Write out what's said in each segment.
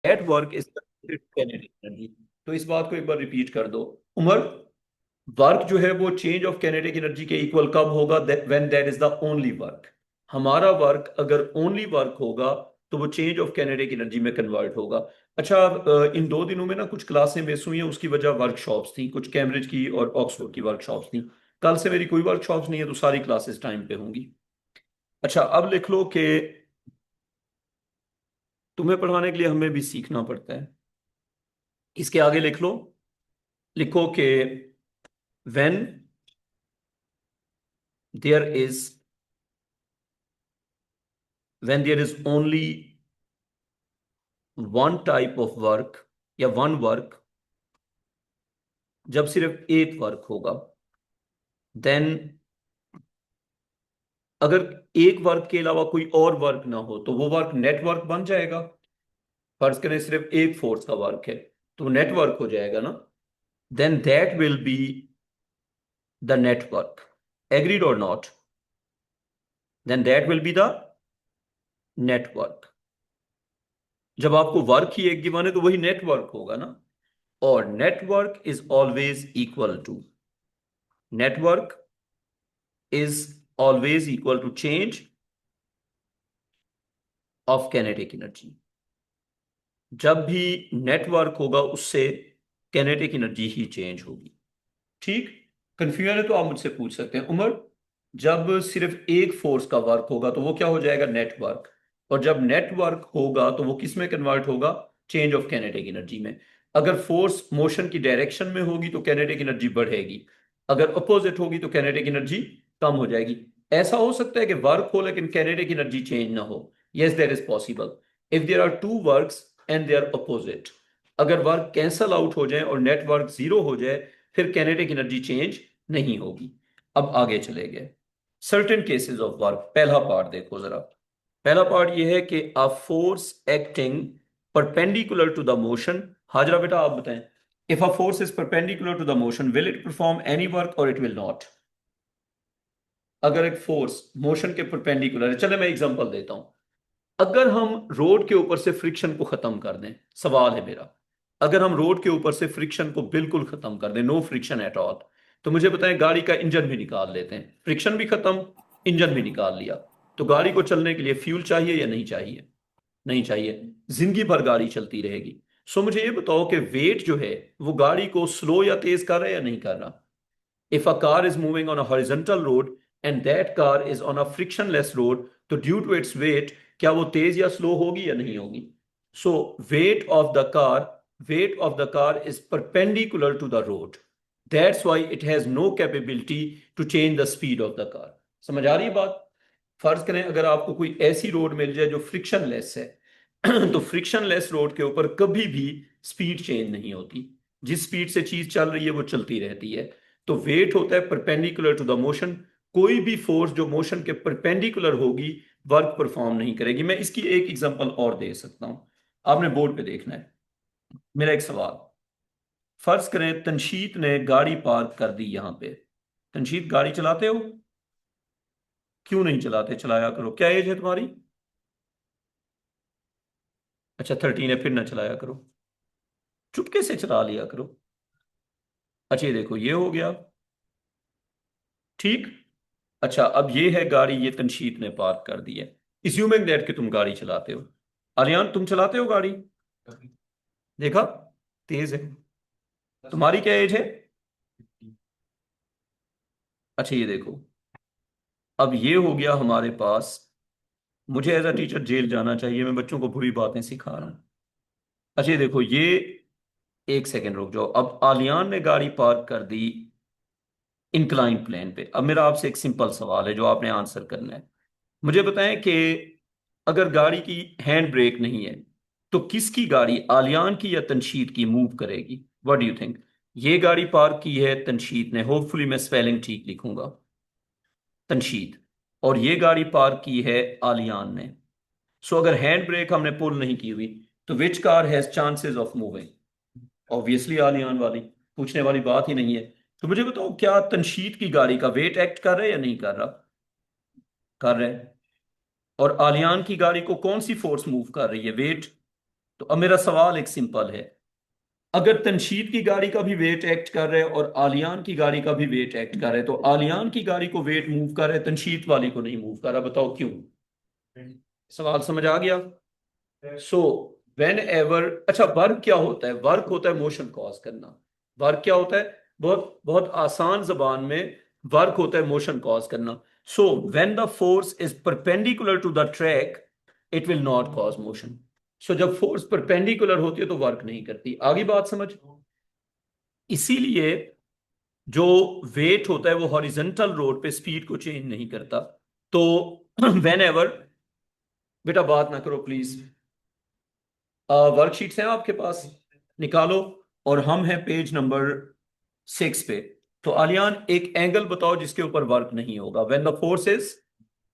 That work is kinetic energy. तो इस बात को एक बार रिपीट कर दो उमर। वर्क जो है वो चेंज ऑफ काइनेटिक एनर्जी के इक्वल कब होगा? When that is the only work. हमारा वर्क अगर ओनली वर्क होगा तो वो चेंज ऑफ काइनेटिक एनर्जी में कन्वर्ट होगा। अच्छा, इन 2 दिनों में ना कुछ क्लासें मिस हुई हैं, उसकी वजह वर्कशॉप्स थी, कुछ कैम्ब्रिज की और ऑक्सफोर्ड की वर्कशॉप्स थी। कल से मेरी कोई वर्कशॉप्स नहीं है, तो सारी क्लासेस टाइम पे होंगी। अच्छा, अब लिख लो कि तुम्हें पढ़ाने के लिए हमें भी सीखना पड़ता है। इसके आगे लिख लो, लिखो कि when there is when there is only one type of work या वन वर्क, जब सिर्फ एक वर्क होगा, देन अगर एक वर्क के अलावा कोई और वर्क ना हो तो वो वर्क नेटवर्क बन जाएगा। फर्ज करें सिर्फ एक फोर्स का वर्क है तो वो नेटवर्क हो जाएगा ना। Then that will be the network. Agreed और not? Then that will be the network. जब आपको वर्क ही एक गिवन है तो वही नेटवर्क होगा ना। और network is always equal to, network is always equal to change of kinetic energy। जब भी नेटवर्क होगा उससे kinetic एनर्जी ही चेंज होगी। ठीक? कंफ्यूजन है तो आप मुझसे पूछ सकते हैं उमर। जब सिर्फ एक फोर्स का वर्क होगा तो वो क्या हो जाएगा? नेटवर्क। और जब नेटवर्क होगा तो वो किस में कन्वर्ट होगा? चेंज ऑफ काइनेटिक एनर्जी में। अगर फोर्स मोशन की डायरेक्शन में होगी तो काइनेटिक एनर्जी बढ़ेगी, अगर अपोजिट होगी तो काइनेटिक एनर्जी कम हो जाएगी। ऐसा हो सकता है कि वर्क हो लेकिन काइनेटिक एनर्जी चेंज ना हो। Yes, there is possible. If there are two works and they are opposite, अगर वर्क कैंसल आउट हो जाए और नेटवर्क जीरो हो जाए, फिर काइनेटिक एनर्जी चेंज नहीं होगी। अब आगे चले गए सर्टेन केसेस ऑफ वर्क। पहला पार्ट देखो जरा। पहला पार्ट ये है कि a force acting perpendicular to the motion. Hazra बेटा आप बताएं, if a force is perpendicular to the motion will it perform any work or it will not? अगर एक फोर्स मोशन के परपेंडिकुलर है, चले मैं एग्जांपल देता हूं। अगर हम रोड के ऊपर से फ्रिक्शन को खत्म कर दें, सवाल है मेरा, अगर हम रोड के ऊपर से फ्रिक्शन को बिल्कुल खत्म कर दें, नो फ्रिक्शन एट ऑल, तो मुझे बताएं गाड़ी का इंजन भी निकाल लेते हैं, फ्रिक्शन भी खत्म, इंजन भी निकाल लिया, तो गाड़ी को चलने के लिए फ्यूल चाहिए या नहीं चाहिए? नहीं चाहिए। जिंदगी भर गाड़ी चलती रहेगी। सो मुझे ये बताओ कि वेट जो है वो गाड़ी को स्लो या तेज कर रहा है या नहीं कर रहा? If a car is moving on a horizontal road and that car is on a frictionless road, तो due to its weight क्या वो तेज या स्लो होगी या नहीं होगी? So weight of the car is perpendicular to the road. That's why it has no capability to change the speed of the car। समझ आ रही है बात? फर्ज करें अगर आपको कोई ऐसी रोड मिल जाए जो फ्रिक्शनलेस है तो फ्रिक्शनलेस रोड के ऊपर कभी भी स्पीड चेंज नहीं होती। जिस स्पीड से चीज चल रही है वो चलती रहती है। तो वेट होता है परपेंडिकुलर टू द मोशन। कोई भी फोर्स जो मोशन के परपेंडिकुलर होगी वर्क परफॉर्म नहीं करेगी। मैं इसकी एक एग्जांपल और दे सकता हूं, आपने बोर्ड पे देखना है। मेरा एक सवाल, फर्ज करें तनशीत ने गाड़ी पार्क कर दी यहां पे। तनशीत गाड़ी चलाते हो? क्यों नहीं चलाते? चलाया करो। क्या एज है तुम्हारी? अच्छा 13 है, फिर ना चलाया करो, चुपके से चला लिया करो। अच्छा ये देखो ये हो गया। ठीक। अच्छा अब ये है गाड़ी, ये तनशीत ने पार्क कर दी है। इज्यूमिंग दैट कि तुम गाड़ी चलाते हो। आलियान तुम चलाते हो गाड़ी? देखा, तेज है। तुम्हारी क्या एज है? अच्छा ये देखो, अब ये हो गया हमारे पास। मुझे एज अ टीचर जेल जाना चाहिए, मैं बच्चों को बुरी बातें सिखा रहा हूं। अच्छा ये देखो ये, एक सेकंड रुक जाओ। अब आलियान ने गाड़ी पार्क कर दी इंक्लाइन प्लेन पे। अब मेरा आपसे एक सिंपल सवाल है जो आपने आंसर करना है। मुझे बताएं कि अगर गाड़ी की हैंड ब्रेक नहीं है तो किसकी गाड़ी, आलियान की या तनशीद की, मूव करेगी? What do you think? ये गाड़ी पार्क की है तनशीद ने, होपफुली मैं स्पेलिंग ठीक लिखूंगा, तनशीद। और ये गाड़ी पार्क की है आलियान ने। सो अगर हैंड ब्रेक हमने पुल नहीं की हुई तो which car has chances of moving? Obviously Aliyan वाली, पूछने वाली बात ही नहीं है। तो मुझे बताओ क्या तनशीद की गाड़ी का वेट एक्ट कर रहा है या नहीं कर रहा? कर रहा है। और आलियान की गाड़ी को कौन सी फोर्स मूव कर रही है? वेट। तो अब मेरा सवाल एक सिंपल है, अगर तनशीद की गाड़ी का भी वेट एक्ट कर रहे हैं और आलियान की गाड़ी का भी वेट एक्ट कर रहे हैं, तो आलियान की गाड़ी को वेट मूव कर रहे हैं, तनशीद वाली को नहीं मूव कर रहा, बताओ क्यों? सवाल समझ आ गया? सो वेन एवर, अच्छा वर्क क्या होता है? वर्क होता है मोशन कॉज करना। वर्क क्या होता है? बहुत बहुत आसान जबान में वर्क होता है मोशन कॉज करना। So when the force is perpendicular to the track, it will not cause motion. So जब फोर्स परपेंडिकुलर होती है तो वर्क नहीं करती। आगे बात समझ? इसीलिए जो वेट होता है वो हॉरिजॉन्टल रोड पे स्पीड को चेंज नहीं करता। तो वेन एवर, बेटा बात ना करो प्लीज, वर्कशीट्स हैं आपके पास, निकालो। और हम हैं पेज नंबर 6 पे। तो आलियान एक एंगल बताओ जिसके ऊपर वर्क नहीं होगा। When the force is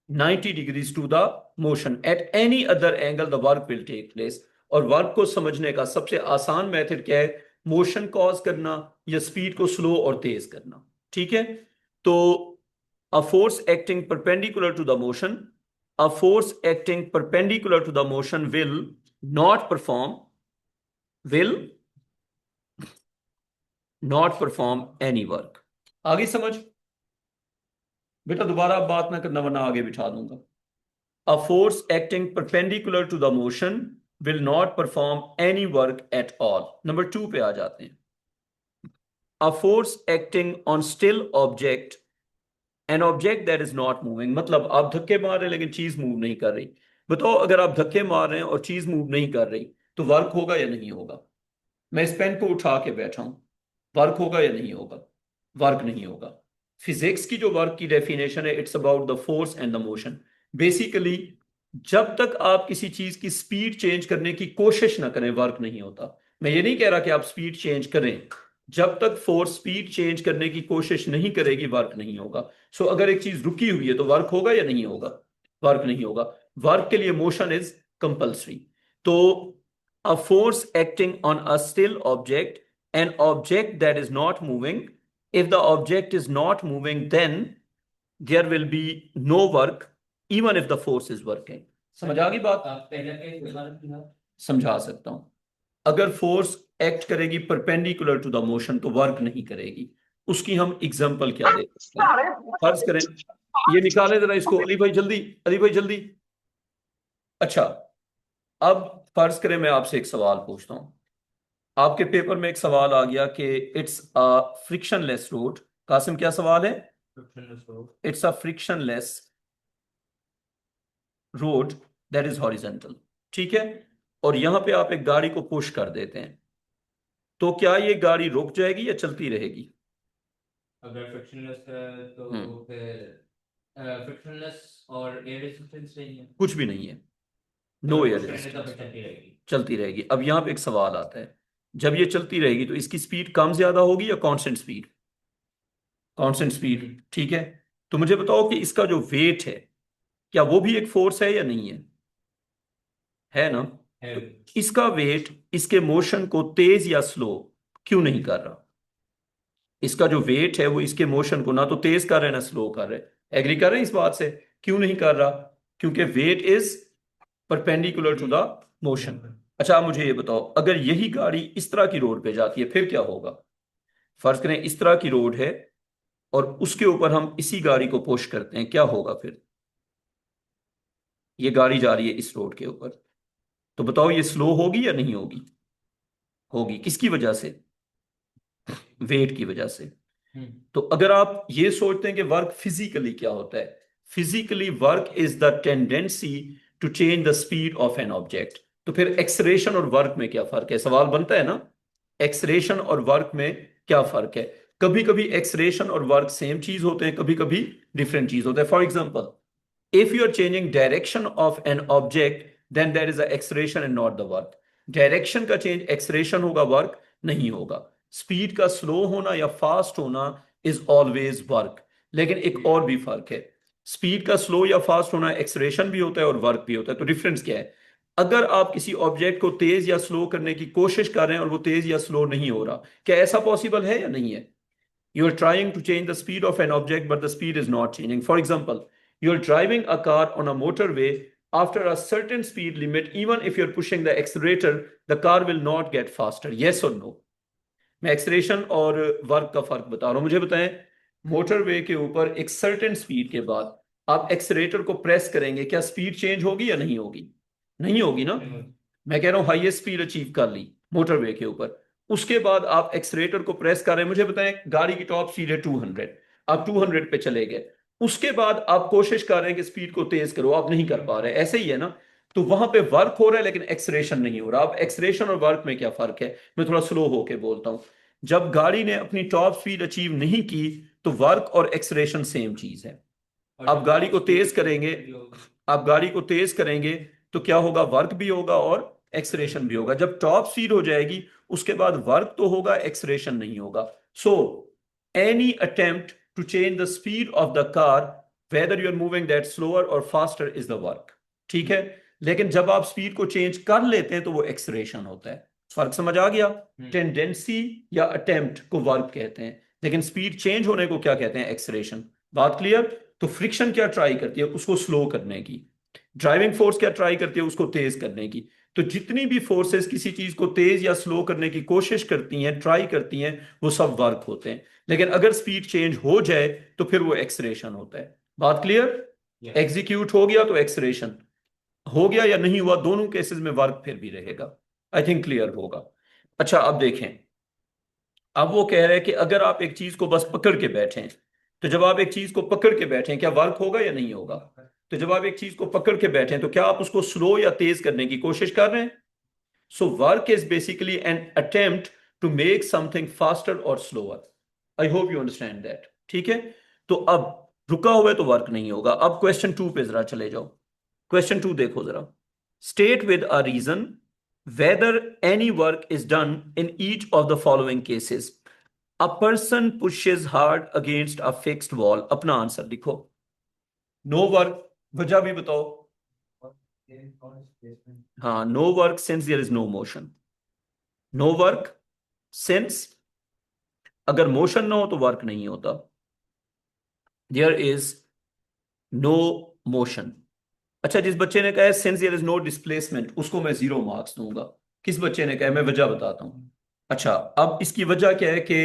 90 degrees to the motion, at any other angle the work will take place. और वर्क को समझने का सबसे आसान मेथड क्या है? मोशन कॉज करना या स्पीड को स्लो और तेज करना। ठीक है? तो a force acting perpendicular to the motion, a force acting perpendicular to the motion will not perform any work। आगे समझ? बेटा दोबारा बात ना करना वरना आगे बिठा दूंगा। A force acting perpendicular to the motion will not perform any work at all। Number 2 पे आ जाते हैं। A force acting on still object, an object that is not moving, मतलब आप धक्के मार रहे हैं लेकिन चीज मूव नहीं कर रही। बताओ अगर आप धक्के मार रहे हैं और चीज मूव नहीं कर रही तो वर्क होगा या नहीं होगा? मैं इस पेन को उठा के बैठा हूं, वर्क होगा या नहीं होगा? वर्क नहीं होगा। फिजिक्स की जो वर्क की डेफिनेशन है, it's about the force and the motion. Basically जब तक आप किसी चीज की स्पीड चेंज करने की कोशिश ना करें, वर्क नहीं होता। मैं ये नहीं कह रहा कि आप स्पीड चेंज करें, जब तक फोर्स स्पीड चेंज करने की कोशिश नहीं करेगी वर्क नहीं होगा। सो अगर एक चीज रुकी हुई है तो वर्क होगा या नहीं होगा? वर्क नहीं होगा। वर्क के लिए मोशन इज कंपल्सरी। तो a force acting on a still object, an object that is not moving, if the object is not moving, then there will be no work even if the force is working। समझ आ गई बात? समझा सकता हूं। अगर force act करेगी perpendicular to the motion तो वर्क नहीं करेगी। उसकी हम एग्जांपल क्या दे सकते हैं? फर्ज करें, ये निकालें जरा इसको, अली भाई जल्दी, अली भाई जल्दी। अच्छा, अब फर्ज करें मैं आपसे एक सवाल पूछता हूं। आपके पेपर में एक सवाल आ गया कि it's a frictionless road. Qasim क्या सवाल है? It's a frictionless road that is horizontal. ठीक है? और यहां पे आप एक गाड़ी को पुश कर देते हैं, तो क्या ये गाड़ी रुक जाएगी या चलती रहेगी? अगर फ्रिक्शनलेस है तो फिर फ्रिक्शनलेस और एयर रेजिस्टेंस नहीं है, कुछ भी नहीं है, नो अगर एयर पुश करेंगे तो फिर रेजिस्टेंस, चलती रहेगी। चलती रहेगी। अब यहां पे एक सवाल आता है, जब ये चलती रहेगी तो इसकी स्पीड कम ज्यादा होगी या कांस्टेंट स्पीड? Constant speed. ठीक है? तो मुझे बताओ कि इसका जो वेट है, क्या वो भी एक फोर्स है या नहीं है? है ना? है। तो इसका वेट इसके मोशन को तेज या स्लो क्यों नहीं कर रहा? इसका जो वेट है वो इसके मोशन को ना तो तेज कर रहा है ना स्लो कर रहा है। एग्री कर रहे हैं इस बात से? क्यों नहीं कर रहा? क्योंकि weight is perpendicular to the motion. अच्छा, आप मुझे ये बताओ, अगर यही गाड़ी इस तरह की रोड पे जाती है फिर क्या होगा? फर्ज करें इस तरह की रोड है और उसके ऊपर हम इसी गाड़ी को पुश करते हैं, क्या होगा फिर? ये गाड़ी जा रही है इस रोड के ऊपर, तो बताओ ये स्लो होगी या नहीं होगी? होगी। किसकी वजह से? वेट की वजह से। तो अगर आप ये सोचते हैं कि वर्क फिजिकली क्या होता है, physically work is the tendency to change the speed of an object, तो फिर एक्सलेरेशन और वर्क में क्या फर्क है? सवाल बनता है ना, एक्सलेरेशन और वर्क में क्या फर्क है? कभी कभी एक्सलेरेशन और वर्क सेम चीज होते हैं, कभी कभी डिफरेंट चीज होते हैं। For example, if you are changing direction of an object, then there is a acceleration and not the work। Direction का चेंज एक्सलेरेशन होगा, वर्क नहीं होगा। स्पीड का स्लो होना या फास्ट होना इज ऑलवेज वर्क। लेकिन एक और भी फर्क है, स्पीड का स्लो या फास्ट होना एक्सलेरेशन भी होता है और वर्क भी होता है। तो डिफरेंस क्या है? अगर आप किसी ऑब्जेक्ट को तेज या स्लो करने की कोशिश कर रहे हैं और वो तेज या स्लो नहीं हो रहा, क्या ऐसा पॉसिबल है या नहीं है? You are trying to change the speed of an object, but the speed is not changing. For example, you are driving a car on a motorway after a certain speed limit, even if you're pushing the accelerator, the car will not get faster. Yes or no? मैं acceleration और work का फर्क बता रहा हूं, मुझे बताएं। Motorway के ऊपर एक सर्टेन स्पीड के बाद आप एक्सलेरेटर को प्रेस करेंगे, क्या स्पीड चेंज होगी या नहीं होगी? नहीं होगी ना। मैं कह रहा हूं हाईएस्ट स्पीड अचीव कर ली मोटरवे के ऊपर, उसके बाद आप एक्सलेरेटर को प्रेस कर रहे हैं, मुझे बताएं गाड़ी की टॉप स्पीड है 200, आप 200 पे चले गए, उसके बाद आप कोशिश कर रहे हैं कि स्पीड को तेज करो, आप नहीं कर पा रहे, ऐसे ही है ना। तो वहां पे वर्क हो रहा है लेकिन एक्सलेरेशन नहीं हो रहा। अब एक्सलेरेशन और वर्क में क्या फर्क है, मैं थोड़ा स्लो होके बोलता हूं। जब गाड़ी ने अपनी टॉप स्पीड अचीव नहीं की तो वर्क और एक्सलेरेशन सेम चीज है। आप गाड़ी को तेज करेंगे, आप गाड़ी को तेज करेंगे तो क्या होगा, वर्क भी होगा और एक्सलेरेशन भी होगा। जब टॉप स्पीड हो जाएगी उसके बाद वर्क तो होगा, एक्सलेरेशन नहीं होगा। So any attempt to change the speed of the car, whether you are moving that slower or faster, is the work. ठीक है, लेकिन जब आप स्पीड को चेंज कर लेते हैं तो वो एक्सलेरेशन होता है। फर्क समझ आ गया? टेंडेंसी या अटेम्प्ट को वर्क कहते हैं, लेकिन स्पीड चेंज होने को क्या कहते हैं, एक्सलेरेशन। बात क्लियर? तो फ्रिक्शन क्या ट्राई करती है, उसको स्लो करने की। ड्राइविंग फोर्स क्या ट्राई करती है, उसको तेज करने की। तो जितनी भी फोर्सेस किसी चीज को तेज या स्लो करने की कोशिश करती हैं, ट्राई करती हैं, वो सब वर्क होते हैं। लेकिन अगर स्पीड चेंज हो जाए तो फिर वो एक्सलेरेशन होता है। बात क्लियर? एग्जीक्यूट हो गया तो एक्सलेरेशन हो गया, या नहीं हुआ, दोनों केसेस में वर्क फिर भी रहेगा। आई थिंक क्लियर होगा। अच्छा अब देखें, अब वो कह रहे हैं कि अगर आप एक चीज को बस पकड़ के बैठे, तो जब आप एक चीज को पकड़ के बैठे क्या वर्क होगा या नहीं होगा? तो जब आप एक चीज को पकड़ के बैठे तो क्या आप उसको स्लो या तेज करने की कोशिश कर रहे हैं? So work is basically an attempt to make something faster और slower. I hope you understand that. ठीक है, तो अब रुका हुआ है तो वर्क नहीं होगा। अब क्वेश्चन 2 पे जरा चले जाओ। क्वेश्चन 2 देखो जरा। State with a reason whether any work is done in each of the following cases. A person pushes hard against a fixed wall. अपना आंसर लिखो। नो वर्क, वजह भी बताओ। हाँ, no work since there is no motion. No work since, अगर motion ना हो तो वर्क नहीं होता। There is no motion. अच्छा, जिस बच्चे ने कहा है since there is no displacement, उसको मैं 0 मार्क्स दूंगा। किस बच्चे ने कहा है, मैं वजह बताता हूं। अच्छा, अब इसकी वजह क्या है कि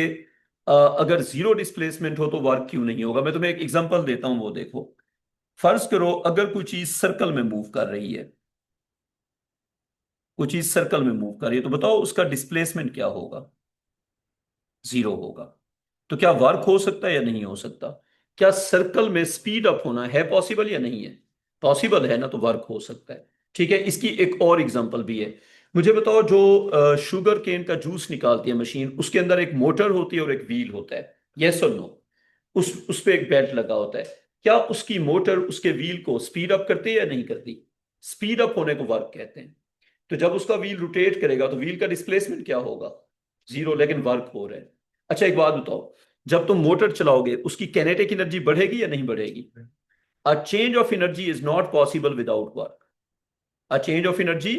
अगर 0 डिस्प्लेसमेंट हो तो वर्क क्यों नहीं होगा। मैं तुम्हें एक एग्जांपल देता हूं, वो देखो। फर्ज करो अगर कोई चीज सर्कल में मूव कर रही है, कोई चीज सर्कल में मूव कर रही है, तो बताओ उसका डिस्प्लेसमेंट क्या होगा? 0 होगा। तो क्या वर्क हो सकता है या नहीं हो सकता? क्या सर्कल में स्पीड अप होना है पॉसिबल या नहीं है? पॉसिबल है ना, तो वर्क हो सकता है। ठीक है, इसकी एक और एग्जांपल भी है। मुझे बताओ, जो शुगर केन का जूस निकालती है मशीन, उसके अंदर एक मोटर होती है और एक व्हील होता है, यस और नो? उस पे एक बेल्ट लगा होता है। क्या उसकी मोटर उसके व्हील को स्पीड अप करती है या नहीं करती? स्पीड अप होने को वर्क कहते हैं। तो जब उसका व्हील रोटेट करेगा तो व्हील का डिस्प्लेसमेंट क्या होगा? 0, लेकिन वर्क हो रहा है। अच्छा एक बात बताओ, जब तुम मोटर चलाओगे उसकी कैनेटिक एनर्जी बढ़ेगी या नहीं बढ़ेगी? A change of energy is not possible without work. A change of energy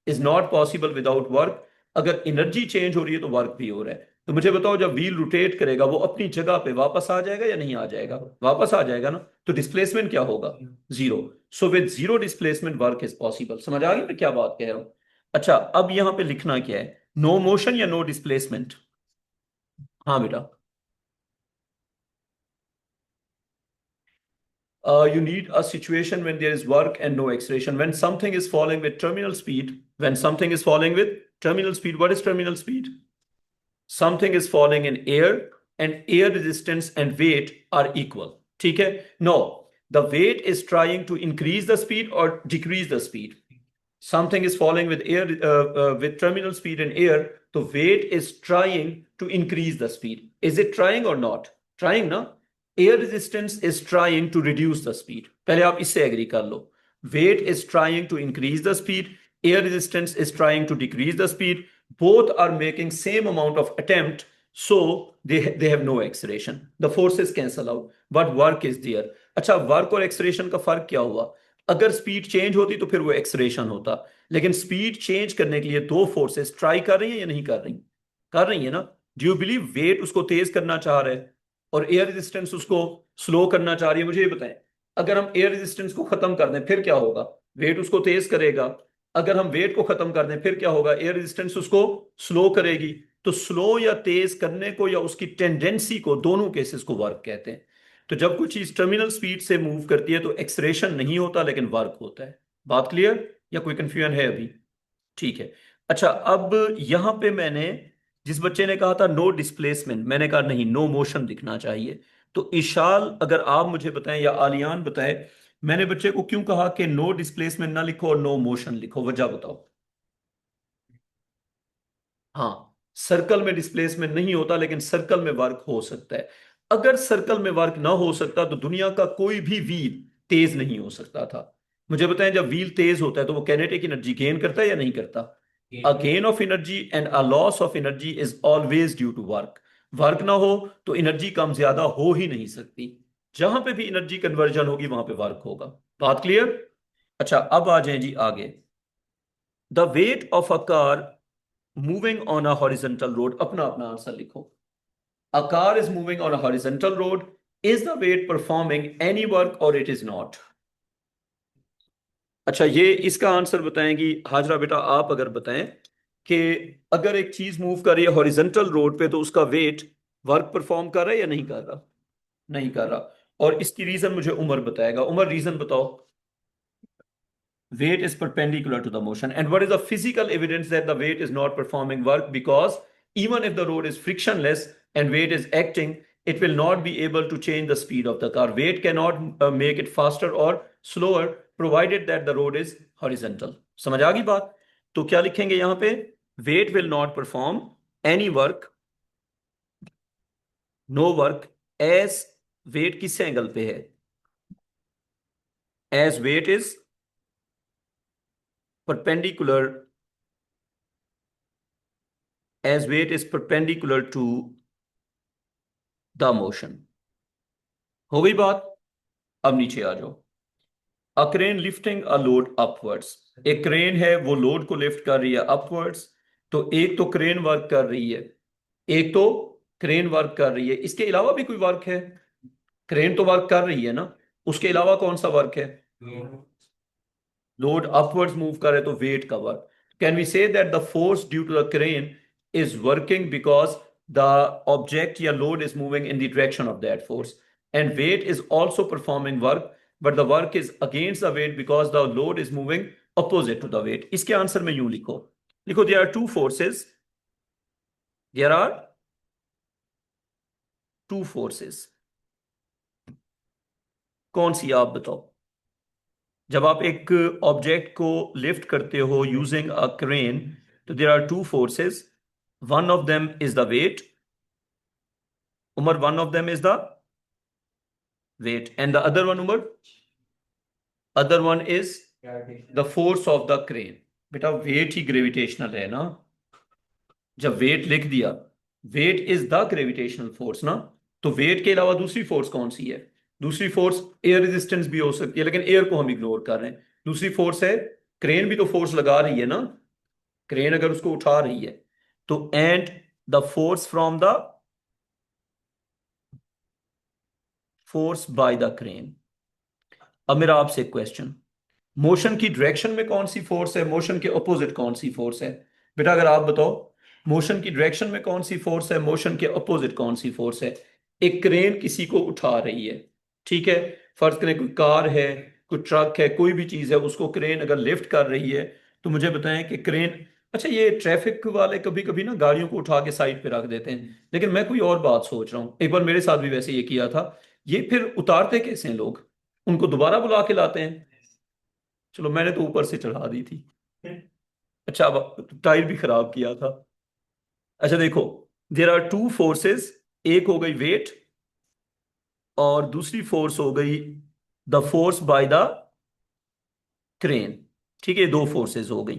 is not possible without work. अगर एनर्जी चेंज हो रही है तो वर्क भी हो रहा है। तो मुझे बताओ, जब व्हील रोटेट करेगा वो अपनी जगह पे वापस आ जाएगा या नहीं आ जाएगा? वापस आ जाएगा ना। तो डिस्प्लेसमेंट क्या होगा? 0। So with 0 displacement work is possible. समझ आ गई मैं क्या बात कह रहा हूं? अच्छा, अब यहां पे लिखना क्या है, नो मोशन या नो डिस्प्लेसमेंट? हाँ बेटा। You need a situation when there is work and no acceleration. When something is falling with terminal speed, when something is falling with terminal speed, what is terminal speed? Something is falling in air and air resistance and weight are equal. ठीक है? No, the weight is trying to increase the speed or decrease the speed. Something is falling with air with terminal speed in air, so weight is trying to increase the speed. Is it trying or not? Trying ना? Air resistance is trying to reduce the speed. पहले आप इससे agree कर लो। Weight is trying to increase the speed. Air resistance is trying to decrease the speed. Both are making same amount of attempt, so they have no acceleration. The forces cancel out, but work is there. अच्छा, work और acceleration का फर्क क्या हुआ? अगर speed change होती तो फिर वो एक्सलेरेशन होता, लेकिन स्पीड चेंज करने के लिए दो फोर्सेस ट्राई कर रही हैं या नहीं कर रही? कर रही है ना। डू यू बिलीव वेट उसको तेज करना चाह रहा है और एयर रेजिस्टेंस उसको स्लो करना चाह रही है? मुझे ये बताएं, अगर हम एयर रेजिस्टेंस को खत्म कर दें फिर क्या होगा? वेट उसको तेज करेगा। अगर हम वेट को खत्म कर दें फिर क्या होगा, एयर रेजिस्टेंस उसको स्लो करेगी। तो स्लो या तेज करने को या उसकी टेंडेंसी को, दोनों केसेस को वर्क कहते हैं। तो जब कोई चीज टर्मिनल स्पीड से मूव करती है तो एक्सलेरेशन नहीं होता लेकिन वर्क होता है। बात क्लियर या कोई कंफ्यूजन है अभी? ठीक है। अच्छा, अब यहां पे मैंने, जिस बच्चे ने कहा था नो डिस्प्लेसमेंट, मैंने कहा नहीं, नो मोशन दिखना चाहिए। तो इशाल, अगर आप मुझे बताएं या आलियान बताएं, मैंने बच्चे को क्यों कहा कि नो डिस्प्लेसमेंट ना लिखो और नो मोशन लिखो, वजह बताओ। हाँ, सर्कल में डिस्प्लेसमेंट नहीं होता लेकिन सर्कल में वर्क हो सकता है। अगर सर्कल में वर्क ना हो सकता तो दुनिया का कोई भी व्हील तेज नहीं हो सकता था। मुझे बताएं, जब व्हील तेज होता है तो वो काइनेटिक एनर्जी गेन करता है या नहीं करता? A gain of energy and a loss of energy is always due to work. Work ना हो तो एनर्जी कम ज्यादा हो ही नहीं सकती। जहां पे भी एनर्जी कन्वर्जन होगी वहां पे वर्क होगा। बात क्लियर? अच्छा, अब आ जाएं जी आगे। The weight of a car moving on a horizontal road, अपना अपना आंसर लिखो। A car is moving on a horizontal road, is the weight performing any work or it is not? अच्छा, ये इसका आंसर बताएंगी हाजरा बेटा, आप अगर बताएं कि अगर एक चीज मूव कर रही है हॉरिजॉन्टल रोड पे तो उसका वेट वर्क परफॉर्म कर रहा है या नहीं कर रहा? नहीं कर रहा। और इसकी रीजन मुझे उमर बताएगा। उमर, रीजन बताओ। weight is perpendicular to the motion. And what is the physical evidence that the weight is not performing work? Because even if the road is frictionless and weight is acting, it will not be able to change the speed of the car. Weight cannot make it faster or slower provided that the road is horizontal. समझ आ गई बात? तो क्या लिखेंगे यहां पे? weight will not perform any work, no work, as weight किस एंगल पे है? as weight is perpendicular, as weight is perpendicular to the motion. हो गई बात? अब नीचे आ जाओ। A crane lifting a load upwards, एक क्रेन है वो लोड को लिफ्ट कर रही है अपवर्ड्स। तो एक तो क्रेन वर्क कर रही है, एक तो क्रेन वर्क कर रही है, इसके अलावा भी कोई वर्क है? क्रेन तो वर्क कर रही है ना, उसके अलावा कौन सा वर्क है? लोड अपवर्ड्स मूव कर रहे तो वेट का work. Can we say that the force due to the crane is working because the object या load is moving in the direction of that force, and weight is also performing work but the work is against the weight because the load is moving opposite to the weight. इसके answer में यूं लिखो, लिखो there are two forces, there are two forces. कौन सी आप बताओ? जब आप एक ऑब्जेक्ट को लिफ्ट करते हो यूजिंग अ क्रेन तो there are two forces, one of them is the weight. Umar, one of them is the weight and the other one, Umar, other one is the force of the crane. बेटा weight ही gravitational है ना, जब weight लिख दिया, weight is the gravitational force ना। तो wait के अलावा दूसरी फोर्स कौन सी है? दूसरी फोर्स एयर रेजिस्टेंस भी हो सकती है लेकिन एयर को हम इग्नोर कर रहे हैं। दूसरी फोर्स है, क्रेन भी तो फोर्स लगा रही है ना, क्रेन अगर उसको उठा रही है तो, and the force from the force by the crane. अब मेरा आपसे क्वेश्चन, मोशन की डायरेक्शन में कौन सी फोर्स है, मोशन के ऑपोजिट कौन सी फोर्स है? बेटा अगर आप बताओ, मोशन की डायरेक्शन में कौन सी फोर्स है, मोशन के ऑपोजिट कौन सी फोर्स है? एक क्रेन किसी को उठा रही है, ठीक है, फर्ज करें कोई कार है, कोई ट्रक है, कोई भी चीज है, उसको क्रेन अगर लिफ्ट कर रही है तो मुझे बताएं कि क्रेन, अच्छा ये ट्रैफिक वाले कभी कभी ना गाड़ियों को उठा के साइड पे रख देते हैं, लेकिन मैं कोई और बात सोच रहा हूँ, एक बार मेरे साथ भी वैसे ये किया था। ये फिर उतारते कैसे हैं लोग? उनको दोबारा बुला के लाते हैं? चलो मैंने तो ऊपर से चढ़ा दी थी। अच्छा, अब टायर भी खराब किया था। अच्छा देखो, देर आर टू फोर्सेस, एक हो गई वेट और दूसरी फोर्स हो गई the force by the crane. ठीक है, दो फोर्सेस हो गई।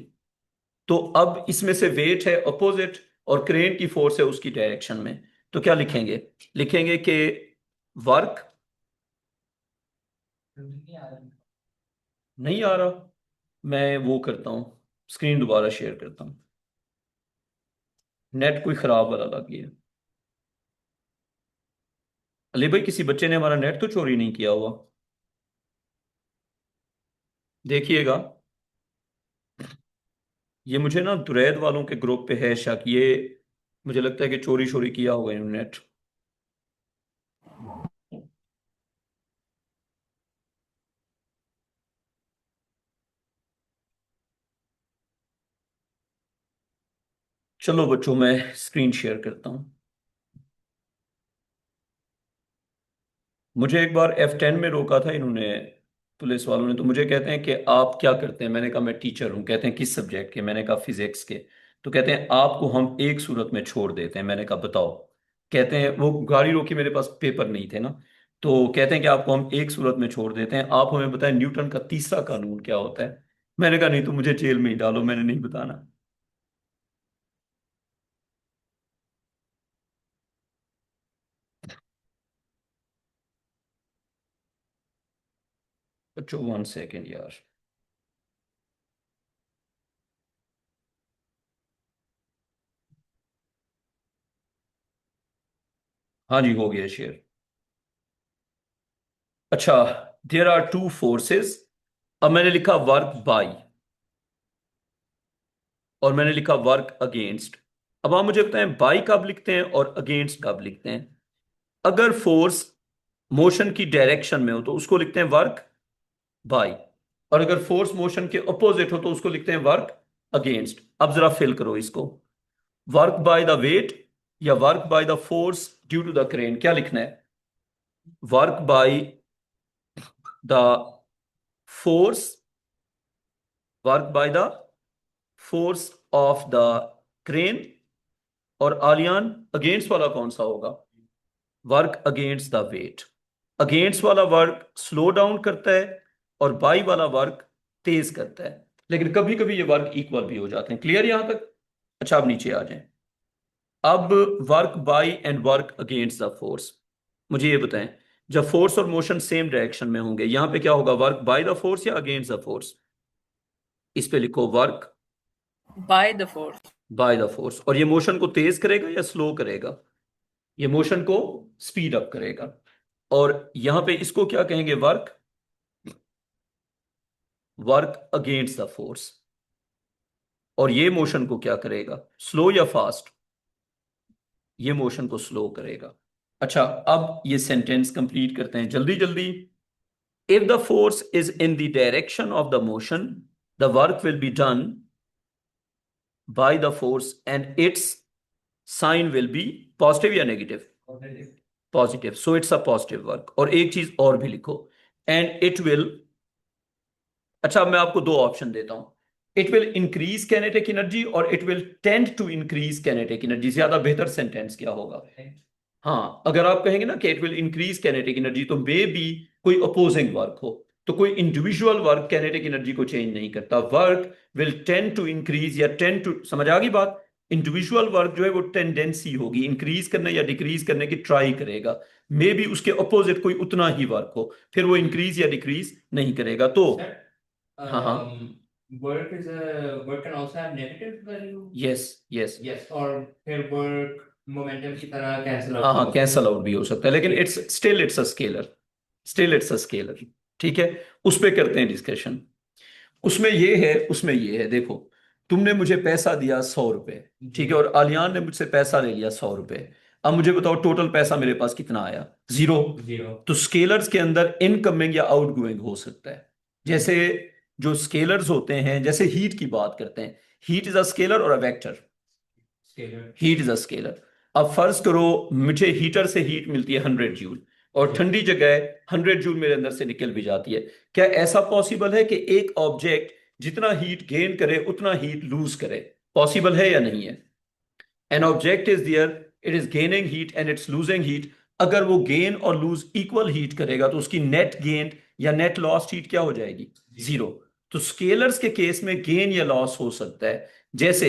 तो अब इसमें से वेट है अपोजिट और क्रेन की फोर्स है उसकी डायरेक्शन में। तो क्या लिखेंगे? लिखेंगे कि वर्क, नहीं आ रहा, मैं वो करता हूं, स्क्रीन दोबारा शेयर करता हूं, नेट कोई खराब वाला लग गया। अली भाई, किसी बच्चे ने हमारा नेट तो चोरी नहीं किया हुआ? देखिएगा, ये मुझे ना दुरैद वालों के ग्रुप पे है शक, ये मुझे लगता है कि चोरी शोरी किया होगा इन्होंने। चलो बच्चों, मैं स्क्रीन शेयर करता हूँ। मुझे एक बार F10 में रोका था इन्होंने, पुलिस वालों ने। तो मुझे कहते हैं कि आप क्या करते हैं? मैंने कहा मैं टीचर हूँ। कहते हैं किस सब्जेक्ट के? मैंने कहा फिजिक्स के। तो कहते हैं आपको हम एक सूरत में छोड़ देते हैं। मैंने कहा बताओ। कहते हैं, वो गाड़ी रोकी, मेरे पास पेपर नहीं थे ना। तो कहते हैं कि आपको हम एक सूरत में छोड़ देते हैं, आप हमें बताएं न्यूटन का तीसरा कानून क्या होता है। मैंने कहा नहीं तो मुझे जेल में ही डालो, मैंने नहीं बताना। बच्चों 1 सेकेंड यार। हाँ जी, हो गया शेयर। अच्छा, देयर आर टू फोर्सेस। अब मैंने लिखा वर्क बाई, और मैंने लिखा वर्क अगेंस्ट। अब आप मुझे बताएं बाई कब लिखते हैं और अगेंस्ट कब लिखते हैं? अगर फोर्स मोशन की डायरेक्शन में हो तो उसको लिखते हैं वर्क बाई, और अगर फोर्स मोशन के अपोजिट हो तो उसको लिखते हैं वर्क अगेंस्ट। अब जरा फिल करो इसको। वर्क बाय द वेट या work by the force due to the crane, क्या लिखना है? Work by the force, work by the force of the crane. और आलियान, अगेंस्ट वाला कौन सा होगा? Work against the weight. Against वाला वर्क स्लो डाउन करता है और बाई वाला वर्क तेज करता है। लेकिन कभी कभी ये वर्क इक्वल भी हो जाते हैं। क्लियर यहां तक? अच्छा, अब नीचे आ जाएं। अब work by and work against the force, मुझे ये बताएं, जब फोर्स और मोशन सेम डायरेक्शन में होंगे, यहां पे क्या होगा? वर्क बाय द फोर्स या अगेंस्ट द फोर्स? इस पे लिखो work by the force. Bye the force. और ये मोशन को तेज करेगा या स्लो करेगा? ये मोशन को स्पीड अप करेगा। और यहां पे इसको क्या कहेंगे? Work, work against the force. और ये मोशन को क्या करेगा? स्लो या फास्ट? ये मोशन को स्लो करेगा। अच्छा, अब ये सेंटेंस कंप्लीट करते हैं जल्दी जल्दी। If the force is in the direction of the motion, the work will be done by the force and it's sign will be positive या negative? Positive. So it's a positive work. और एक चीज और भी लिखो, and it will. अच्छा, मैं आपको दो ऑप्शन देता हूं। It will increase kinetic energy और it will tend to increase kinetic energy. ज्यादा बेहतर सेंटेंस क्या होगा? हाँ, अगर आप कहेंगे ना कि it will increase kinetic energy, तो मे बी कोई अपोजिंग वर्क हो। तो कोई इंडिविजुअल वर्क कैनेटिक एनर्जी को चेंज नहीं करता। Work will tend to increase या टेंड टू, समझ आ गई बात? इंडिविजुअल वर्क जो है वो टेंडेंसी होगी इंक्रीज करने या डिक्रीज करने की, ट्राई करेगा। मे बी उसके अपोजिट कोई उतना ही वर्क हो, फिर वो इंक्रीज या डिक्रीज नहीं करेगा। तो हाँ हाँ, work can also have negative value. Yes yes, Yes, और फिर work momentum की तरह cancel out हाँ हो हाँ, सकता कैंसल आउट भी हो सकता है, लेकिन it's still it's a scalar. Still it's a scalar. ठीक है, उस पे करते हैं डिस्कशन। उसमें ये है, उसमें ये है, देखो। तुमने मुझे पैसा दिया 100 रुपए, ठीक है, और आलियान ने मुझसे पैसा ले लिया 100 रुपए। अब मुझे बताओ टोटल पैसा मेरे पास कितना आया? जीरो। Zero. तो स्केलर्स के अंदर इनकमिंग या आउटगोइंग हो सकता है। जैसे जो स्केलर्स होते हैं, जैसे हीट की बात करते हैं, हीट इज अ स्केलर और a vector? Scalar. Heat is a scalar. अब फर्ज करो मुझे हीटर से हीट मिलती है 100 जूल, और ठंडी जगह 100 जूल मेरे अंदर से निकल भी जाती है। क्या ऐसा पॉसिबल है कि एक ऑब्जेक्ट जितना हीट गेन करे उतना हीट लूज करे? पॉसिबल है या नहीं है? An object is there, it is gaining heat and it's losing heat. अगर वो गेन और लूज इक्वल हीट करेगा तो उसकी नेट गेन या नेट लॉस हीट क्या हो जाएगी? जीरो। तो स्केलर्स के केस में गेन या लॉस हो सकता है। जैसे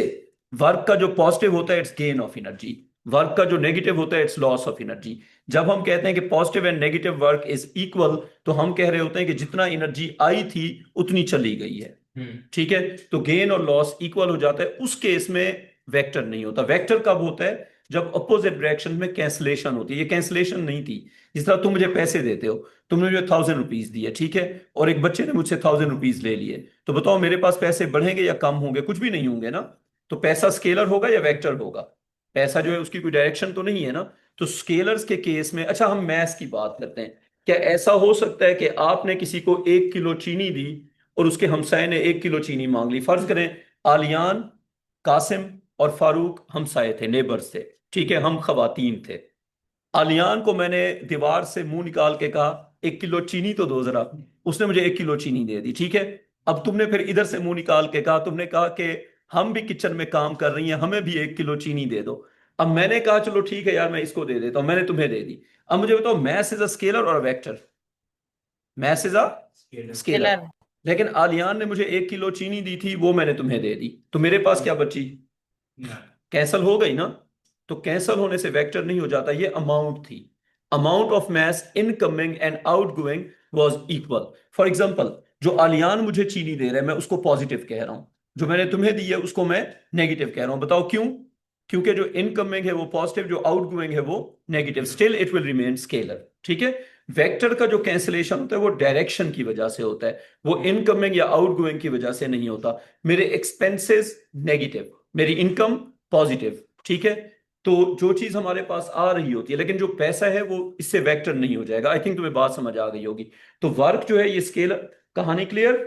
वर्क का जो पॉजिटिव होता है it's gain of energy, work का जो नेगेटिव होता है इट्स लॉस ऑफ एनर्जी। जब हम कहते हैं कि positive and negative work is equal, तो हम कह रहे होते हैं कि जितना एनर्जी आई थी उतनी चली गई है। ठीक है, तो गेन और लॉस इक्वल हो जाता है। उस केस में वेक्टर नहीं होता। वेक्टर कब होता है? जब अपोजिट डायरेक्शन में कैंसलेशन होती है। ये कैंसलेशन नहीं थी। जिस तरह तुम मुझे पैसे देते हो, तुमने मुझे 1000 रुपीज दिए, ठीक है, और एक बच्चे ने मुझसे 1000 रुपीज ले लिए, तो बताओ मेरे पास पैसे बढ़ेंगे या कम होंगे? कुछ भी नहीं होंगे ना। तो पैसा स्केलर होगा या वेक्टर होगा? पैसा जो है उसकी कोई डायरेक्शन तो नहीं है ना। तो स्केलर्स के केस में, अच्छा हम मैथ्स की बात करते हैं। क्या ऐसा हो सकता है कि आपने किसी को 1 किलो चीनी दी और उसके हमसाये ने 1 किलो चीनी मांग ली? फर्ज करें आलियान, कासिम और फारूक हमसाये थे, नेबर्स थे, ठीक है, हम खवातीन थे। आलियान को मैंने दीवार से मुंह निकाल के कहा 1 किलो चीनी तो दो जरा। उसने मुझे 1 किलो चीनी दे दी, ठीक है। अब तुमने फिर इधर से मुंह निकाल के कहा, तुमने कहा कि हम भी किचन में काम कर रही हैं, हमें भी 1 किलो चीनी दे दो। अब मैंने कहा चलो ठीक है यार, मैं इसको दे देता हूं, मैंने तुम्हें दे दी। अब मुझे बताओ, मैथ इज अ स्केलर और vector? Math is a Scalar. Scalar. Scalar. लेकिन आलियान ने मुझे 1 किलो चीनी दी थी, वो मैंने तुम्हें दे दी, तो मेरे पास क्या बची? Yeah. कैंसल हो गई ना। तो कैंसल होने से वेक्टर नहीं हो जाता, ये अमाउंट थी। Amount of mass incoming and outgoing was equal. For example, जो आलियान मुझे चीनी दे रहा है मैं उसको पॉजिटिव कह रहा हूं, जो मैंने तुम्हें दी है उसको मैं नेगेटिव कह रहा हूं। बताओ क्यों? क्योंकि जो इनकमिंग है वो पॉजिटिव, जो आउटगोइंग है वो negative, still it will remain scalar, ठीक है। वेक्टर का जो कैंसिलेशन होता है वो डायरेक्शन की वजह से होता है, वो इनकमिंग या आउटगोइंग की वजह से नहीं होता। मेरे एक्सपेंसेस नेगेटिव, मेरी इनकम पॉजिटिव, ठीक है। तो जो चीज हमारे पास आ रही होती है, लेकिन जो पैसा है वो इससे वेक्टर नहीं हो जाएगा। आई थिंक तुम्हें बात समझ आ गई होगी। तो वर्क जो है ये स्केलर, कहानी क्लियर?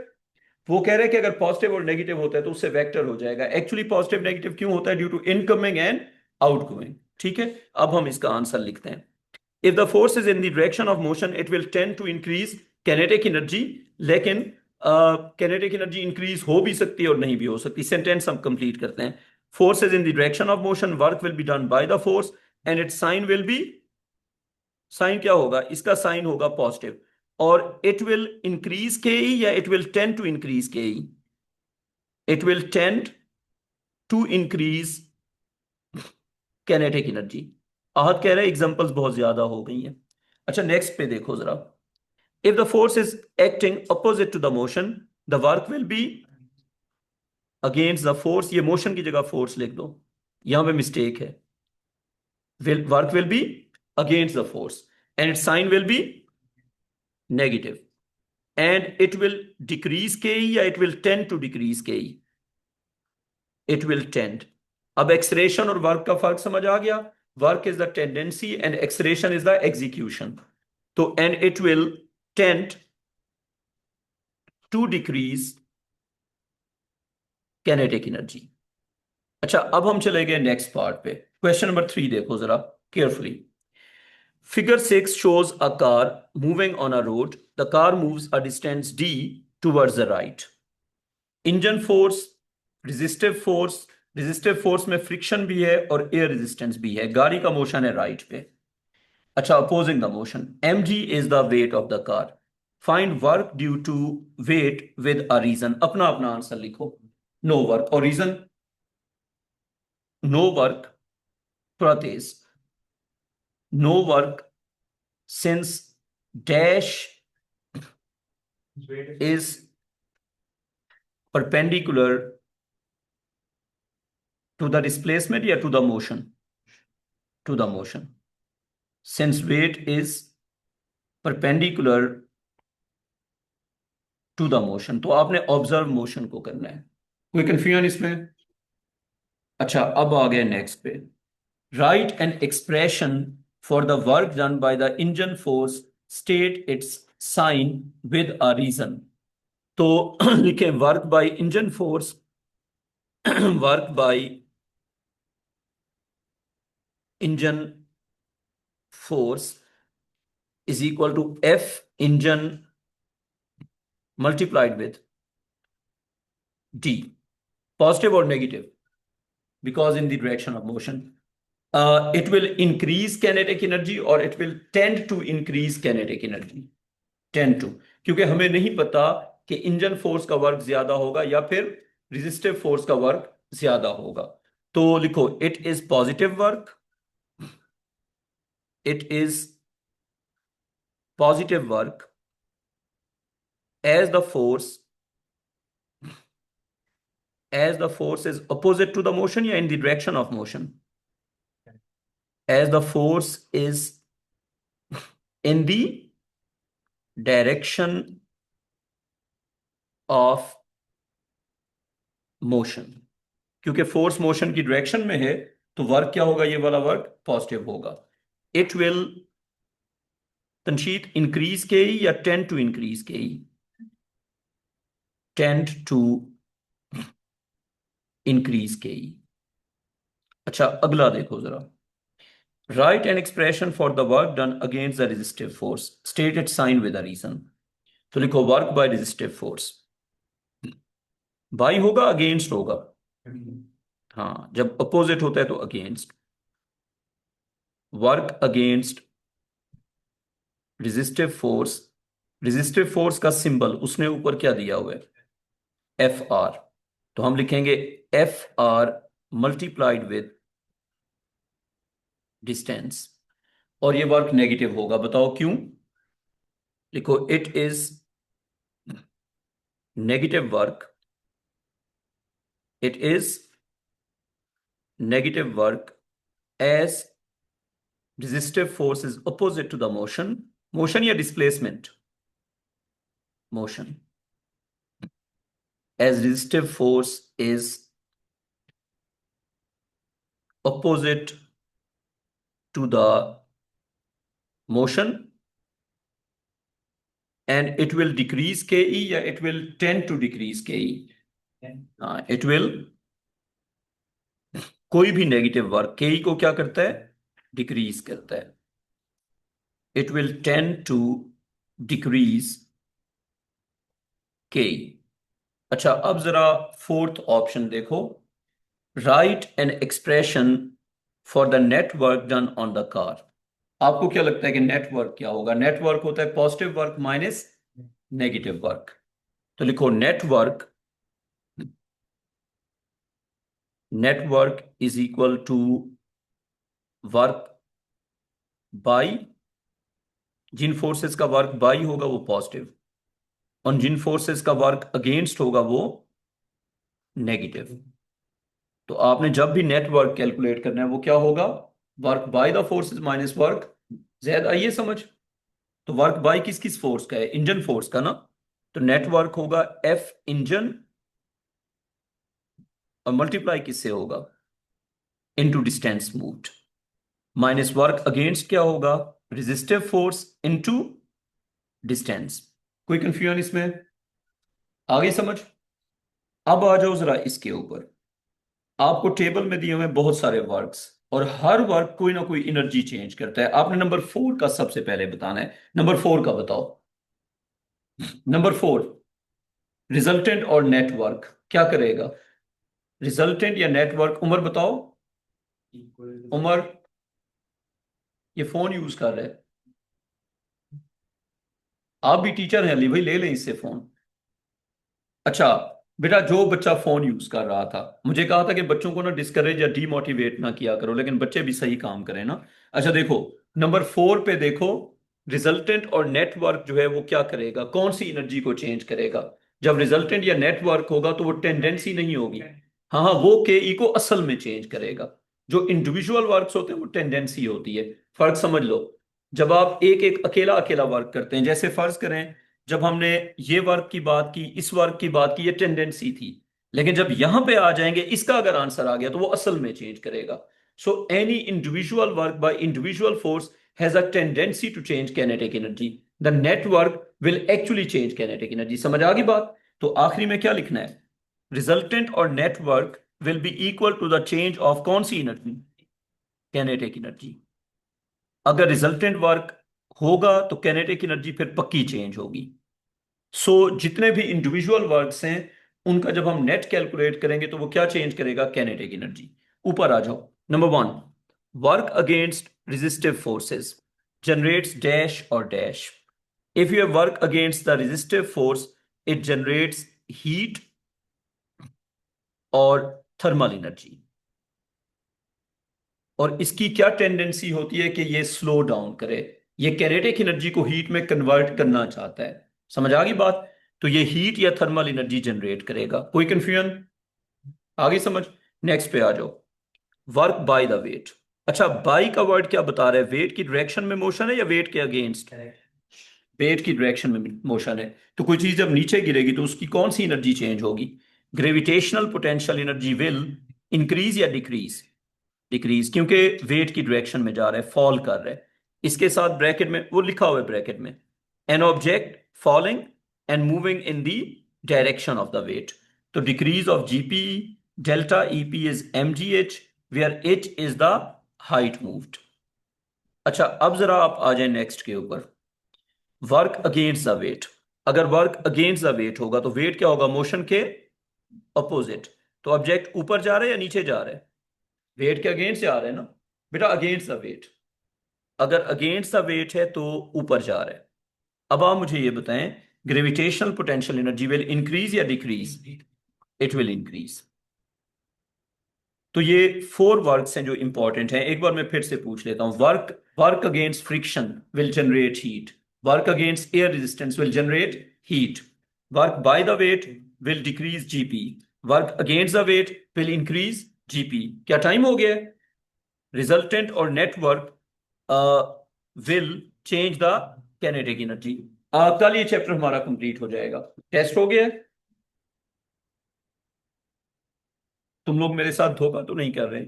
वो कह रहे हैं कि अगर पॉजिटिव और नेगेटिव होता है तो उससे वेक्टर हो जाएगा। एक्चुअली पॉजिटिव नेगेटिव क्यों होता है? Due to incoming and outgoing, ठीक है। अब हम इसका आंसर लिखते हैं। If the force is in the direction of motion it will tend to increase kinetic energy. लेकिन कैनेटिक एनर्जी इंक्रीज हो भी सकती है और नहीं भी हो सकती। सेंटेंस हम कंप्लीट करते हैं। Force is in the direction of motion, work will be done by the force and it's sign will be, sign क्या होगा? इसका साइन होगा पॉजिटिव। और it will increase K E या it will tend to increase K E? It will tend to increase kinetic energy. आहत कह रहे हैं एग्जांपल्स बहुत ज्यादा हो गई हैं। अच्छा नेक्स्ट पे देखो जरा। If the force is acting opposite to the motion the work will be against the force. ये मोशन की जगह फोर्स लिख दो, यहां पे मिस्टेक है। Work will be against the force and it's sign will be negative and it will decrease K E या it will tend to decrease K E? It will tend. अब acceleration और work का फर्क समझ आ गया? Work is the tendency and acceleration is the execution. तो and it will tend to decrease kinetic energy. अच्छा अब हम चले गए नेक्स्ट पार्ट पे। क्वेश्चन नंबर 3 देखो जरा carefully. Figure 6 shows a car moving on a road. The car moves a distance d towards the right. Engine force, resistive force में friction भी है और एयर रेजिस्टेंस भी है। गाड़ी का मोशन है राइट पे। अच्छा opposing the motion, mg is the weight of the car. Find work due to weight with a reason. अपना अपना आंसर लिखो। नो वर्क और रीजन? नो वर्क, थोड़ा तेज। No work since dash Weight is perpendicular to the displacement या to the motion? To the motion. Since weight is perpendicular to the motion, तो आपने observe motion को करना है। कोई कंफ्यूजन इसमें? अच्छा अब आ गए नेक्स्ट पे। Write an expression for the work done by the engine force, state its sign with a reason. तो लिखें work by engine force, work by engine force is equal to F engine multiplied with D. Positive or negative? Because in the direction of motion. It will increase kinetic energy or it will tend to increase kinetic energy. Tend to, क्योंकि हमें नहीं पता कि engine force का work ज्यादा होगा या फिर रेजिस्टिव फोर्स का वर्क ज्यादा होगा। तो लिखो it is positive work, it is positive work as the force is opposite to the motion या in the direction of motion? as the force is in the direction of motion, क्योंकि force motion की direction में है तो work क्या होगा, ये वाला वर्क पॉजिटिव होगा. इट विल, तनशीद, इंक्रीज के या टेंड टू इंक्रीज के, टेंड टू इंक्रीज के. अच्छा, अगला देखो जरा. Write an expression for the work done against the resistive force, state it sign with a reason. तो लिखो work by resistive force. By होगा अगेंस्ट होगा? हाँ, जब अपोजिट होता है तो against. Work against resistive force. Resistive force का सिंबल उसने ऊपर क्या दिया हुआ है, एफ आर. तो हम लिखेंगे F R multiplied with distance. और ये वर्क नेगेटिव होगा, बताओ क्यों. लिखो it is negative work. It is negative work as resistive force is opposite to the motion. Motion या displacement? Motion. As resistive force is opposite to the motion and it will decrease ke या it will tend to decrease ke. It will, कोई भी negative work के को क्या करता है, decrease करता है. It will tend to decrease के. अच्छा, अब जरा फोर्थ ऑप्शन देखो. Write an expression for the net work done on the car. आपको क्या लगता है कि नेटवर्क क्या होगा? नेटवर्क होता है positive work minus negative work. तो लिखो net work, net work is equal to work by, जिन फोर्सेस का वर्क बाई होगा वो पॉजिटिव और जिन फोर्सेस का वर्क अगेंस्ट होगा वो नेगेटिव. तो आपने जब भी नेटवर्क कैलकुलेट करना है वो क्या होगा, work by the forces minus work Z. आइए समझ. तो वर्क बाय किस किस फोर्स का है, इंजन फोर्स का ना. तो नेटवर्क होगा एफ इंजन और मल्टीप्लाई किससे होगा, into distance moved, minus work against क्या होगा, रेजिस्टिव फोर्स इनटू डिस्टेंस. कोई कंफ्यूजन इसमें? आगे समझ. अब आ जाओ जरा इसके ऊपर. आपको टेबल में दिए हुए बहुत सारे वर्क्स और हर वर्क कोई ना कोई एनर्जी चेंज करता है. आपने नंबर 4 का सबसे पहले बताना है. नंबर 4 का बताओ. नंबर 4, रिजल्टेंट और नेटवर्क क्या करेगा, रिजल्टेंट या नेटवर्क? उमर बताओ. उमर ये फोन यूज कर रहे हैं, आप भी टीचर हैं अली भाई, ले लें इससे फोन. अच्छा बेटा, जो बच्चा फोन यूज कर रहा था, मुझे कहा था कि बच्चों को ना डिस्करेज या डीमोटिवेट ना किया करो, लेकिन बच्चे भी सही काम करें ना. अच्छा देखो, नंबर 4 पे देखो, रिजल्टेंट और नेटवर्क जो है वो क्या करेगा, कौन सी एनर्जी को चेंज करेगा. जब रिजल्टेंट या नेटवर्क होगा तो वो टेंडेंसी नहीं होगी. हाँ हाँ, वो के ई को असल में चेंज करेगा. जो इंडिविजुअल वर्क्स होते हैं वो टेंडेंसी होती है. फर्क समझ लो. जब आप एक एक अकेला अकेला वर्क करते हैं, जैसे फर्ज करें जब हमने ये वर्क की बात की, इस वर्क की बात की, ये टेंडेंसी थी, लेकिन जब यहां पे आ जाएंगे इसका अगर आंसर आ गया तो वो असल में चेंज करेगा. So any individual work by individual force has a tendency to change kinetic energy. The net work will actually change kinetic energy. समझ आ गई बात? तो आखिरी में क्या लिखना है, रिजल्टेंट और net work will be equal to the change of कौन सी एनर्जी, काइनेटिक एनर्जी. अगर रिजल्टेंट वर्क होगा तो काइनेटिक एनर्जी फिर पक्की चेंज होगी. सो जितने भी इंडिविजुअल वर्क्स हैं उनका जब हम नेट कैलकुलेट करेंगे तो वो क्या चेंज करेगा, काइनेटिक एनर्जी. ऊपर आ जाओ. Number 1, work against resistive forces generates dash और dash. If you work against the resistive force it generates heat और थर्मल एनर्जी. और इसकी क्या टेंडेंसी होती है कि ये स्लो डाउन करे, ये काइनेटिक एनर्जी को हीट में कन्वर्ट करना चाहता है. समझ आ गई बात? तो ये हीट या थर्मल एनर्जी जनरेट करेगा. कोई कंफ्यूजन? आगे समझ. नेक्स्ट पे आ जाओ. Work by the weight. अच्छा, बाई का वर्ड क्या बता रहा है? वेट की डायरेक्शन में मोशन है या वेट के अगेंस्ट? वेट की डायरेक्शन में मोशन है। तो कोई चीज जब नीचे गिरेगी तो उसकी कौन सी एनर्जी चेंज होगी? Gravitational potential energy will increase या डिक्रीज? डिक्रीज, क्योंकि वेट की डायरेक्शन में जा रहा है, फॉल कर रहा है। इसके साथ ब्रैकेट में वो लिखा हुआ है, ब्रैकेट में, an object falling and moving in the direction of the weight. तो decrease of GP, delta EP is mgh, where h is the height moved. अच्छा, अब जरा आप आ जाए नेक्स्ट के ऊपर, वर्क अगेंस्ट द वेट। अगर वर्क अगेंस्ट द वेट होगा तो वेट क्या होगा? मोशन के अपोजिट। तो ऑब्जेक्ट ऊपर जा रहा है या नीचे जा रहा है? वेट के अगेंस्ट जा रहा है ना बेटा, अगेंस्ट द वेट। अगर अगेंस्ट द वेट है तो ऊपर जा रहा है। अब आप मुझे ये बताएं, gravitational potential energy will increase या डिक्रीज? It will increase. तो ये 4 वर्क्स हैं जो इंपॉर्टेंट हैं। एक बार मैं फिर से पूछ लेता हूं। Work work against friction will generate heat. Work against air resistance will generate heat. Work by the weight will decrease GP. Work against the weight will increase GP. क्या टाइम हो गया है? रिजल्टेंट और net work will change the kinetic energy. कल ये chapter हमारा complete हो जाएगा। टेस्ट हो गया है? तुम लोग मेरे साथ धोखा तो नहीं कर रहे?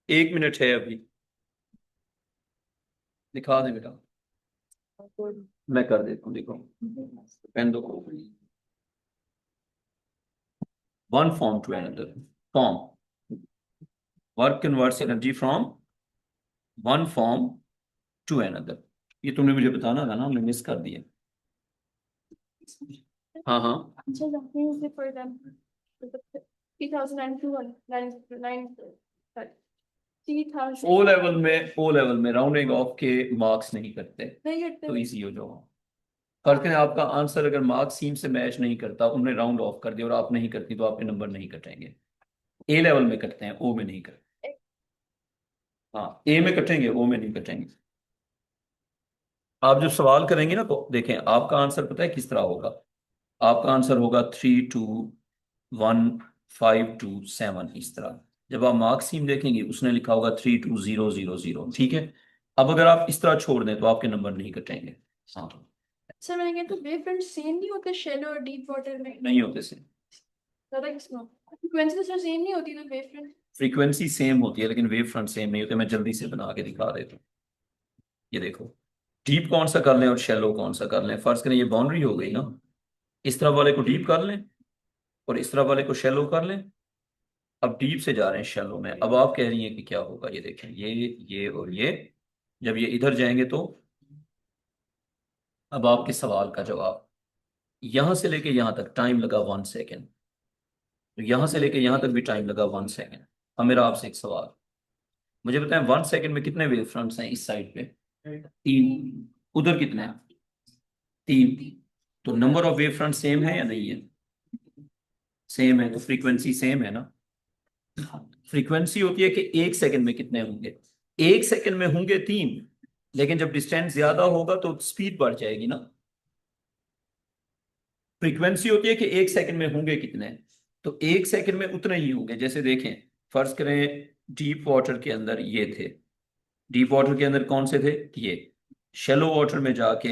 1 मिनट है अभी, दिखा दे बेटा। मैं कर देता हूँ, देखो पेन दो। One form to another form. Work converts energy from one form to another. ये तुमने मुझे बताना था ना, मैं मिस कर दिया। हाँ हाँ, अच्छा, something is for them. 3002 3000 O level में राउंडिंग ऑफ के मार्क्स नहीं करते, नहीं करते। तो इजी हो जाओ। फर्क है, आपका आंसर अगर मार्क्स सीम से मैच नहीं करता, उन्हें राउंड ऑफ कर दिया और आप नहीं करती, तो आपके नंबर नहीं कटेंगे। ए लेवल में कटते हैं, ओ में नहीं करते। हाँ, ए में कटेंगे, ओ में नहीं कटेंगे। आप जब सवाल करेंगे ना, तो देखें आपका आंसर पता है किस तरह होगा। आपका आंसर होगा 32152 इस तरह। जब आप मार्क्स सीम देखेंगे, उसने लिखा होगा 32000। ठीक है। अब अगर आप इस तरह छोड़ दें तो आपके नंबर नहीं कटेंगे। हाँ, सर मैंने कहा, तो वेव फ्रंट सेम नहीं होते शैलो और डीप वाटर में? नहीं होते से। ज्यादा किसमें फ्रीक्वेंसी तो सर सेम नहीं होती तो वेव फ्रंट? फ्रीक्वेंसी सेम होती है लेकिन वेव फ्रंट सेम नहीं होते। मैं जल्दी से बना के दिखा देता हूँ। ये देखो, डीप कौन सा कर लें और शैलो कौन सा कर लें। फर्ज करें ये बाउंड्री हो गई ना, इस तरह वाले को डीप कर लें और इस तरह वाले को शैलो कर लें। अब डीप से जा रहे हैं शैलो में। अब आप कह रही हैं कि क्या होगा, ये देखें, ये और ये जब ये इधर जाएंगे तो। अब आपके सवाल का जवाब, यहां से लेके यहां तक टाइम लगा 1 सेकेंड, तो यहां से लेके यहां तक भी टाइम लगा 1 सेकेंड। अब मेरा आपसे एक सवाल, मुझे बताएं 1 सेकेंड में कितने वेव फ्रंट्स हैं इस साइड पे? 3। उधर कितने हैं? 3। तो number of wave front same है या नहीं है? सेम है, तो फ्रीक्वेंसी सेम है ना। फ्रीक्वेंसी होती है कि 1 सेकेंड में कितने होंगे। 1 सेकेंड में होंगे 3, लेकिन जब डिस्टेंस ज्यादा होगा तो स्पीड बढ़ जाएगी ना। फ्रीक्वेंसी होती है कि 1 सेकेंड में होंगे कितने, तो 1 सेकेंड में उतने ही होंगे। जैसे देखें, फर्ज करें डीप वाटर के अंदर ये थे, डीप वाटर के अंदर कौन से थे? ये। शेलो वाटर में जाके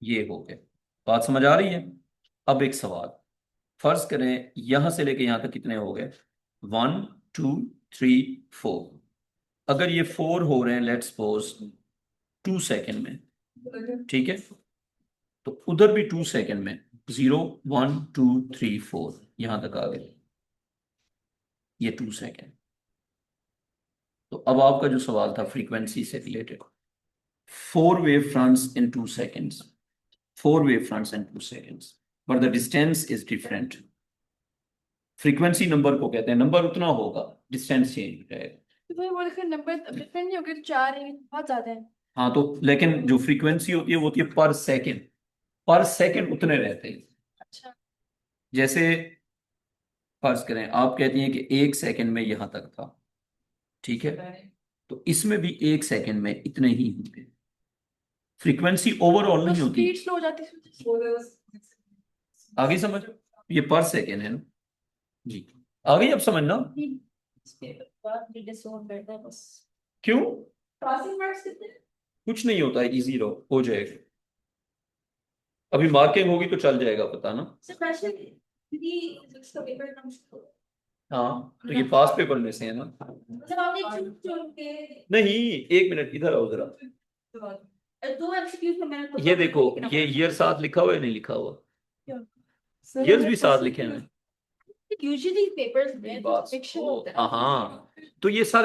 ये हो गए। बात समझ आ रही है? अब एक सवाल, फर्ज करें यहां से लेके यहां तक कितने हो गए? 1 2 3 4। अगर ये 4 हो रहे हैं लेट्स सपोज 2 सेकेंड में, ठीक है, तो उधर भी 2 सेकेंड में 0 1 2 3 4 यहां तक आ गए, ये 2 सेकेंड। तो अब आपका जो सवाल था फ्रीक्वेंसी से related, 4 wave fronts in 2 seconds, 4 wave fronts in 2 seconds, but the distance is different. Frequency number को कहते हैं, नंबर उतना होगा, डिस्टेंस चेंज हो जाएगा। तो फिर वो देखो नंबर डिफरेंट नहीं हो गए तो 4 है, बहुत ज्यादा है। हाँ, तो लेकिन जो फ्रीक्वेंसी होती है वो होती है पर सेकेंड। पर सेकेंड उतने रहते हैं। अच्छा। जैसे फर्ज करें आप कहती हैं कि 1 सेकेंड में यहां तक था, ठीक है, तो इसमें भी 1 सेकेंड में इतने ही होंगे। फ्रीक्वेंसी ओवरऑल नहीं होती। स्पीड स्लो हो जाती है। आगे समझ, ये पर सेकेंड है ना जी। आ गई अब समझना। क्यों? पासिंग मार्क्स कितने? कुछ नहीं होता है, इजी रहो, हो जाएगा। अभी मार्किंग होगी तो चल जाएगा, पता ना। पेपर हाँ, तो ये पास पेपर में से है ना। मतलब आपने चुन चुन के नहीं, एक मिनट इधर आओ जरा। दो एमसीक्यूज में मैंने ये देखो, ये ईयर साथ लिखा हुआ है, नहीं लिखा हुआ? ईयर्स भी साथ लिखे हैं। यूजुअली पेपर्स में बात फिक्शन ओ, होता है। हाँ, तो ये सारे